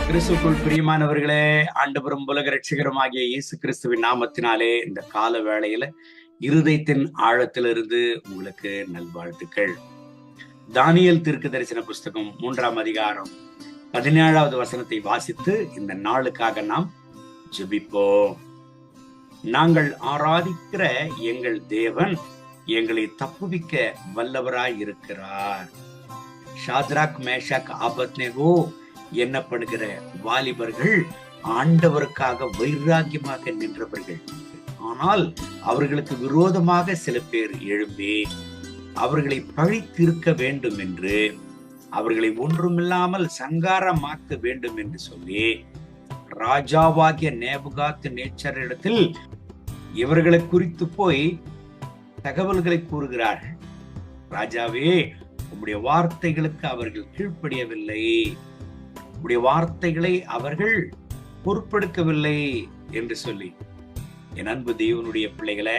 கிறிஸ்துக்குள் பிரியமானவர்களே, ஆண்டவரும் உலக ரட்சகருமாகிய இயேசு கிறிஸ்துவின் நாமத்தினாலே இந்த கால வேளையில இருதயத்தின் ஆழத்திலிருந்து உங்களுக்கு நல்வாழ்த்துக்கள். தானியேல் தீர்க்க தரிசன புஸ்தகம் 3ஆம் அதிகாரம் 17வது வசனத்தை வாசித்து இந்த நாளுக்காக நாம் ஜெபிப்போம். நாங்கள் ஆராதிக்கிற எங்கள் தேவன் எங்களை தப்புவிக்க வல்லவராய் இருக்கிறார். ஷாத்ராக், மேஷாக், ஆபத்நேகோ எண்ணப்படுகிற வாலிபர்கள் ஆண்டவருக்காக வைராக்கியமாக நின்றவர்கள். ஆனால் அவர்களுக்கு விரோதமாக சில பேர் எழும்பி அவர்களை பழி தீர்க்க வேண்டும் என்று, அவர்களை ஒன்றுமில்லாமல் சங்காரமாக்க வேண்டும் என்று சொல்லி ராஜாவாகிய நேபுகாத் நேச்சரிடத்தில் இவர்களை குறித்து போய் தகவல்களை கூறுகிறார்கள். ராஜாவே, உம்முடைய வார்த்தைகளுக்கு அவர்கள் கீழ்ப்படியவில்லை, உடைய வார்த்தைகளை அவர்கள் பொறுப்பெடுக்கவில்லை என்று சொல்லி. என் அன்பு தேவனுடைய பிள்ளைகளை,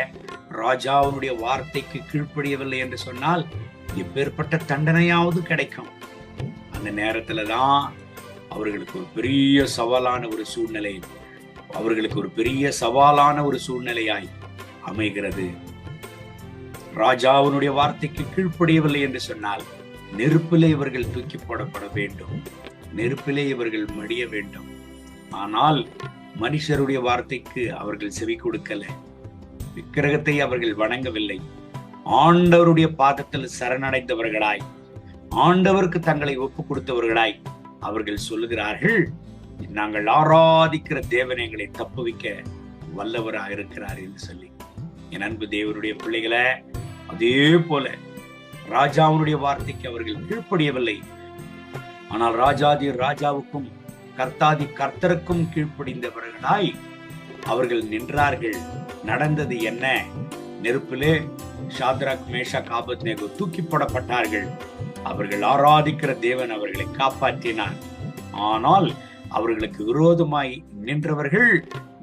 ராஜாவுடைய வார்த்தைக்கு கீழ்ப்படியவில்லை என்று சொன்னால் எப்பேற்பட்ட தண்டனையாவது கிடைக்கும். அந்த நேரத்துலதான் அவர்களுக்கு ஒரு பெரிய சவாலான ஒரு சூழ்நிலை, அவர்களுக்கு ஒரு பெரிய சவாலான ஒரு சூழ்நிலையாய் அமைகிறது. ராஜாவினுடைய வார்த்தைக்கு கீழ்ப்படியவில்லை என்று சொன்னால் நெருப்பிலே இவர்கள் தூக்கி போடப்பட வேண்டும், நெருப்பிலே இவர்கள் மடிய வேண்டும். ஆனால் மனுஷருடைய வார்த்தைக்கு அவர்கள் செவி கொடுக்கல, விக்கிரகத்தை அவர்கள் வணங்கவில்லை. ஆண்டவருடைய பாதத்தில் சரணடைந்தவர்களாய், ஆண்டவருக்கு தங்களை ஒப்பு கொடுத்தவர்களாய் அவர்கள் சொல்லுகிறார்கள், நாங்கள் ஆராதிக்கிற தேவனை எங்களை தப்புவிக்க வல்லவராக இருக்கிறார் என்று சொல்லி. என் அன்பு தேவனுடைய பிள்ளைகளை, அதே போல ராஜாவுடைய வார்த்தைக்கு அவர்கள் கீழ்ப்படியவில்லை. ஆனால் ராஜாதி ராஜாவுக்கும் கர்த்தாதி கர்த்தருக்கும் கீழ்ப்படிந்தவர்களாய் அவர்கள் நின்றார்கள். நடந்தது என்ன? நெருப்பிலே ஷாத்ராக், மேஷாக், ஆபத்நேகோ தூக்கி போடப்பட்டார்கள். அவர்கள் ஆராதிக்கிற தேவன் அவர்களை காப்பாற்றினார். ஆனால் அவர்களுக்கு விரோதமாய் நின்றவர்கள்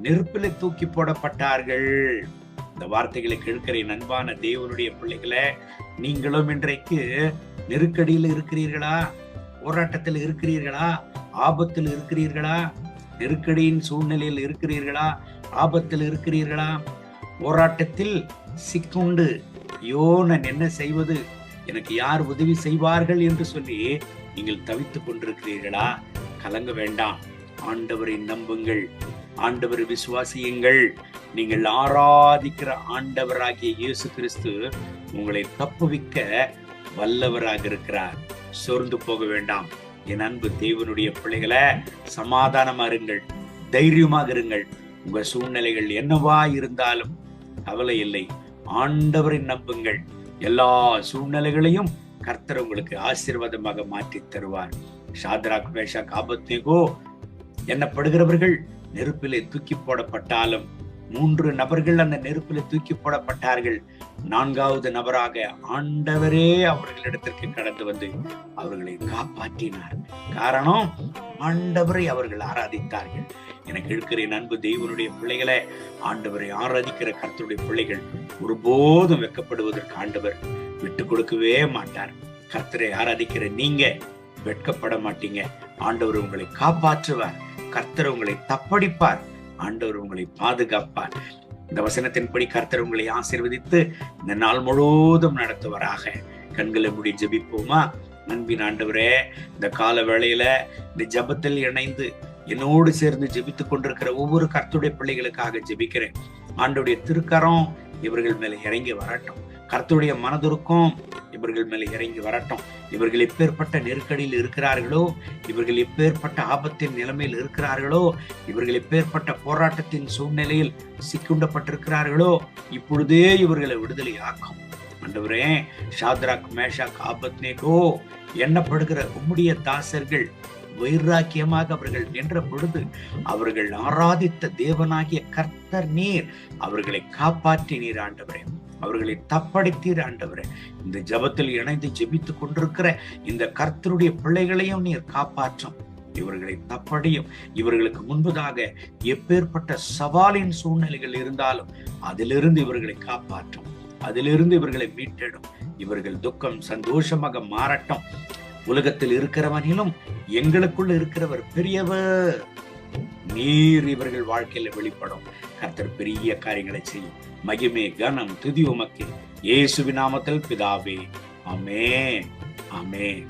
நெருப்பிலே தூக்கி போடப்பட்டார்கள். இந்த வார்த்தைகளை கேட்கிற அன்பான தேவனுடைய பிள்ளைகளை, நீங்களும் இன்றைக்கு நெருக்கடியில் இருக்கிறீர்களா? போராட்டத்தில் இருக்கிறீர்களா? ஆபத்தில் இருக்கிறீர்களா? நெருக்கடியின் சூழ்நிலையில் இருக்கிறீர்களா? ஆபத்தில் இருக்கிறீர்களா? போராட்டத்தில் சிக்குண்டு, ஐயோ நான் என்ன செய்வது, எனக்கு யார் உதவி செய்வார்கள் என்று சொல்லி நீங்கள் தவித்துக் கொண்டிருக்கிறீர்களா? கலங்க வேண்டாம், ஆண்டவரை நம்புங்கள், ஆண்டவரை விசுவாசியுங்கள். நீங்கள் ஆராதிக்கிற ஆண்டவராகிய இயேசு கிறிஸ்து உங்களை தப்புவிக்க வல்லவராக இருக்கிறார். சோர்ந்து போக வேண்டாம். என் அன்பு தேவனுடைய பிள்ளைகளை, சமாதானமா இருங்கள், தைரியமாக இருங்கள். உங்க சூழ்நிலைகள் என்னவா இருந்தாலும் கவலை இல்லை, ஆண்டவரை நம்புங்கள். எல்லா சூழ்நிலைகளையும் கர்த்தர் உங்களுக்கு ஆசீர்வாதமாக மாற்றி தருவார். ஷாத்ராக், மேஷாக், ஆபத்நேகோ எண்ணப்படுகிறவர்கள் நெருப்பிலே தூக்கி போடப்பட்டாலும் 3 நபர்கள் அந்த நெருப்பிலே தூக்கி போடப்பட்டார்கள். 4வது நபராக ஆண்டவரே அவர்களிடத்திற்கு கடந்து வந்து அவர்களை காப்பாற்றினார். காரணம், ஆண்டவரை அவர்கள் ஆராதித்தார்கள். எனக்கு இருக்கிற அன்பு தேவனுடைய பிள்ளைகளை, ஆண்டவரை ஆராதிக்கிற கர்த்தருடைய பிள்ளைகள் ஒருபோதும் வெட்கப்படுவதற்கு ஆண்டவர் விட்டு கொடுக்கவே மாட்டார். கர்த்தரை ஆராதிக்கிற நீங்க வெட்கப்பட மாட்டீங்க. ஆண்டவர் உங்களை காப்பாற்றுவார், கர்த்தர் உங்களை தப்படிப்பார், ஆண்டவர் உங்களை பாதுகாப்பார். இந்த வசனத்தின்படி கர்த்தர் உங்களை ஆசீர்வதித்து இந்த நாள் முழுவதும் நடத்துவராக. கண்களை மூடி ஜெபிப்போமா? அன்பின் ஆண்டவரே, இந்த கால வேளையில இந்த ஜெபத்தில் இணைந்து என்னோடு சேர்ந்து ஜெபித்துக் கொண்டிருக்கிற ஒவ்வொரு கர்த்தருடைய பிள்ளைகளுக்காக ஜெபிக்கிறேன். ஆண்டவருடைய திருக்கரம் இவர்கள் மேல இறங்கி வரட்டும். கர்த்தருடைய மனதுருக்கம் இவர்கள் மேல இறங்கி வரட்டும். இவர்கள் எப்பேற்பட்ட நெருக்கடியில் இருக்கிறார்களோ, இவர்கள் எப்பேற்பட்ட ஆபத்தின் நிலைமையில் இருக்கிறார்களோ, இவர்கள் எப்பேற்பட்ட போராட்டத்தின் சூழ்நிலையில் சிக்குண்டப்பட்டிருக்கிறார்களோ, இப்பொழுதே இவர்களை விடுதலை ஆக்கும். ஆண்டவரே, ஷாத்ராக், மேஷாக், ஆபத்நேகோ எண்ணப்படுகிற உம்முடைய தாசர்கள் வைராக்கியமாக அவர்கள் நின்ற பொழுது அவர்கள் ஆராதித்த தேவனாகிய கர்த்தர் நீர் அவர்களை காப்பாற்றினீர். ஆண்டவரே, அவர்களை தப்படித்தீர். ஆண்டவரே, இந்த ஜெபத்தில் இணைந்து ஜெபித்துக் கொண்டிருக்கிற இந்த கர்த்தருடைய பிள்ளைகளையும் நீர் காப்பாற்றும். இவர்களை தப்படியும். இவர்களுக்கு முன்பதாக எப்பேற்பட்ட சவாலின் சூழ்நிலைகள் இருந்தாலும் அதிலிருந்து இவர்களை காப்பாற்றும், அதிலிருந்து இவர்களை மீட்டெடும். இவர்கள் துக்கம் சந்தோஷமாக மாறட்டும். உலகத்தில் இருக்கிறவனிலும் எங்களுக்குள்ள இருக்கிறவர் பெரியவர். நீர் இவர்கள் வாழ்க்கையில வெளிப்படும். கர்த்தர் பெரிய காரியங்களை செய்யும். மகிமை கனம் துதி உமக்கே. இயேசுவின் நாமத்தில் பிதாவே, ஆமென், ஆமென்.